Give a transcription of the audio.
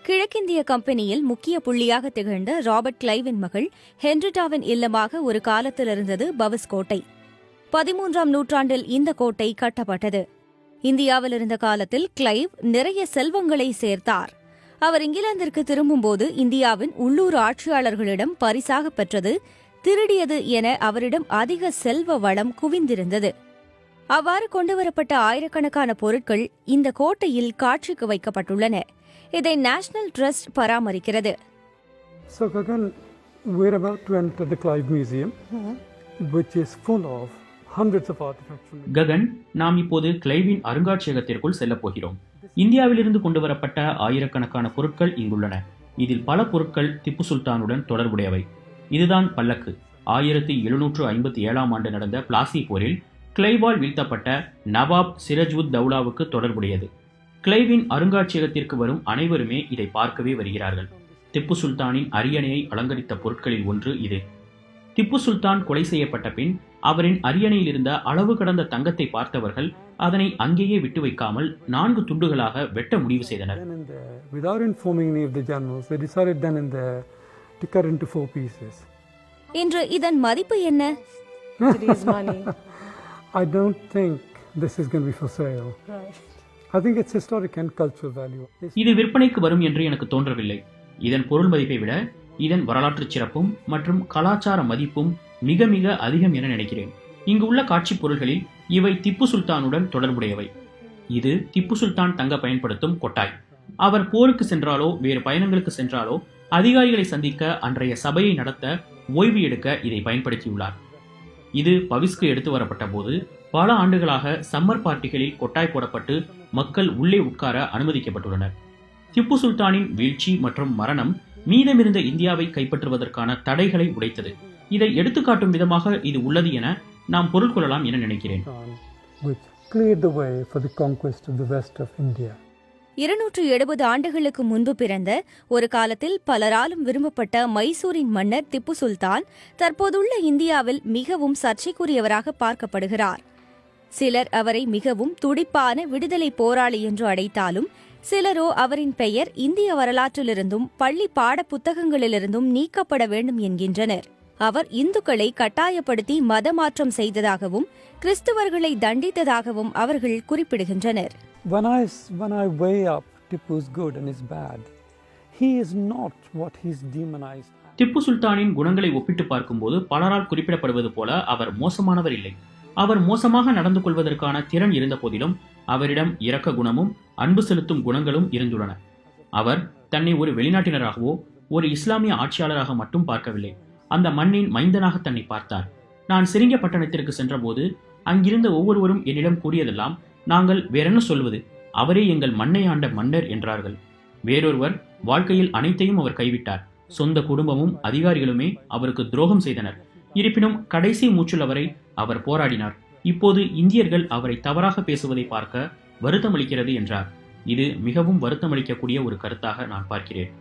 கிழக்கிந்திய கம்பெனியில் முக்கிய புள்ளியாக திகழ்ந்த ராபர்ட் கிளைவின் மகள் ஹென்ரிட்டாவின் இல்லமாக ஒரு காலத்தில் இருந்தது பவஸ் கோட்டை. 13ஆம் நூற்றாண்டில் இந்த கோட்டை கட்டப்பட்டது. இந்தியாவில் இருந்த காலத்தில் கிளைவ் நிறைய செல்வங்களை சேர்த்தார். அவர் இங்கிலாந்திற்கு திரும்பும்போது இந்தியாவின் உள்ளூர் ஆட்சியாளர்களிடம் பரிசாக பெற்றது திருடியது என அவரிடம் அதிக செல்வ வளம் குவிந்திருந்தது. அவ்வாறு கொண்டுவரப்பட்ட ஆயிரக்கணக்கான பொருட்கள் இந்த கோட்டையில் காட்சிக்கு வைக்கப்பட்டுள்ளன. இதை நேஷனல் ட்ரஸ்ட் பராமரிக்கிறது. So Gagan, we're about to enter the Clive Museum, which is full of hundreds of artifacts. Gagan, நாம் இப்போது கிளைவின் அருங்காட்சியகத்திற்குள் செல்லப் போகிறோம். இந்தியாவிலிருந்து கொண்டுவரப்பட்ட ஆயிரக்கணக்கான பொருட்கள் இங்குள்ளன. இதில் பல பொருட்கள் திப்பு சுல்தானுடன் தொடர்புடையவை. இதுதான் பல்லக்கு. 1757ஆம் ஆண்டு நடந்த பிளாசி போரில் கிளைவால் வீழ்த்தப்பட்ட நவாப் சிரஜ்வுத் தௌலாவுக்கு தொடர்புடையது. கிளைவின் அருங்காட்சியகத்திற்கு வரும் அனைவருமே இதை பார்க்கவே வருகிறார்கள். திப்பு சுல்தானின் அரியணையை அலங்கரித்த பொருட்களில் ஒன்று இது. திப்பு சுல்தான் கொலை செய்யப்பட்ட பின் அவரின் அரியணையில் இருந்த அளவு கடந்த தங்கத்தை பார்த்தவர்கள் அதனை அங்கேயே விட்டு வைக்காமல் 4 துண்டுகளாக வெட்ட முடிவு செய்தனர். இன்று இதன் மதிப்பு என்ன? I don't think this is going to be for sale. I think it's historic and cultural value. இது விற்பனைக்கு வரும் என்று எனக்கு தோன்றவில்லை. இதன் பொருள் மதிப்பை விட இதன் வரலாற்று சிறப்பும் மற்றும் கலாச்சார மதிப்பும் மிக மிக அதிகம் என நினைக்கிறேன். இங்கு உள்ள காட்சி பொருள்களில் இவை திப்பு சுல்தானுடன் தொடர்புடையவை. இது திப்பு சுல்தான் தங்க பயன்படுத்தும் கொட்டாய். அவர் போருக்கு சென்றாலோ வேறு பயணங்களுக்கு சென்றாலோ அதிகாரிகளை சந்திக்க அன்றைய சபையை நடத்த ஓய்வு எடுக்க இதை பயன்படுத்தியுள்ளார். இது பவிஸ்க்கு எடுத்து வரப்பட்ட போது பல ஆண்டுகளாக சம்மர் பார்ட்டிகளில் கொட்டாய் போடப்பட்டு மக்கள் உள்ளே உட்கார அனுமதிக்கப்பட்டுள்ளனர். திப்பு சுல்தானின் வீழ்ச்சி மற்றும் மரணம் மீதமிருந்த இந்தியாவை கைப்பற்றுவதற்கான தடைகளை உடைத்தது. இதை எடுத்துக்காட்டும் விதமாக இது உள்ளது என நாம் பொருள் கொள்ளலாம் என நினைக்கிறேன். 270 ஆண்டுகளுக்கு முன்பு பிறந்த ஒரு காலத்தில் பலராலும் விரும்பப்பட்ட மைசூரின் மன்னர் திப்பு சுல்தான் தற்போதுள்ள இந்தியாவில் மிகவும் சர்ச்சைக்குரியவராக பார்க்கப்படுகிறார். சிலர் அவரை மிகவும் துடிப்பான விடுதலை போராளி என்று அழைத்தாலும் சிலரோ அவரின் பெயர் இந்திய வரலாற்றிலிருந்தும் பள்ளி பாட புத்தகங்களிலிருந்தும் நீக்கப்பட வேண்டும் என்கின்றனர். அவர் இந்துக்களை கட்டாயப்படுத்தி மதமாற்றம் செய்ததாகவும் கிறிஸ்துவர்களை தண்டித்ததாகவும் அவர்கள் குறிப்பிடுகின்றனர். When I weigh up Tipu's good and his bad, he is not what he's demonized. Tipu சுல்தானின் குணங்களை ஒப்பிட்டு பார்க்கும்போது பலரால் குறிப்பிடப்படுவது போல அவர் மோசமானவர் இல்லை. அவர் மோசமாக நடந்து கொள்வதற்கான திறன் இருந்த போதிலும் அவரிடம் இரக்க குணமும் அன்பு செலுத்தும் குணங்களும் இருந்துள்ளன. அவர் தன்னை ஒரு வெளிநாட்டினராகவோ ஒரு இஸ்லாமிய ஆட்சியாளராக மட்டும் பார்க்கவில்லை. அந்த மண்ணின் மைந்தனாக தன்னை பார்த்தார். நான் சிரிங்க பட்டணத்திற்கு சென்றபோது அங்கிருந்த ஒவ்வொருவரும் என்னிடம் கூறியதெல்லாம், நாங்கள் வேறென்ன சொல்வது, அவரே எங்கள் மண்ணை ஆண்ட மன்னர் என்றார்கள். வேறொருவர், வாழ்க்கையில் அனைத்தையும் அவர் கைவிட்டார். சொந்த குடும்பமும் அதிகாரிகளுமே அவருக்கு துரோகம் செய்தனர். இருப்பினும் கடைசி மூச்சுள்ளவரை அவர் போராடினார். இப்போது இந்தியர்கள் அவரை தவறாக பேசுவதை பார்க்க வருத்தமளிக்கிறது என்றார். இது மிகவும் வருத்தமளிக்கக்கூடிய ஒரு கருத்தாக நான் பார்க்கிறேன்.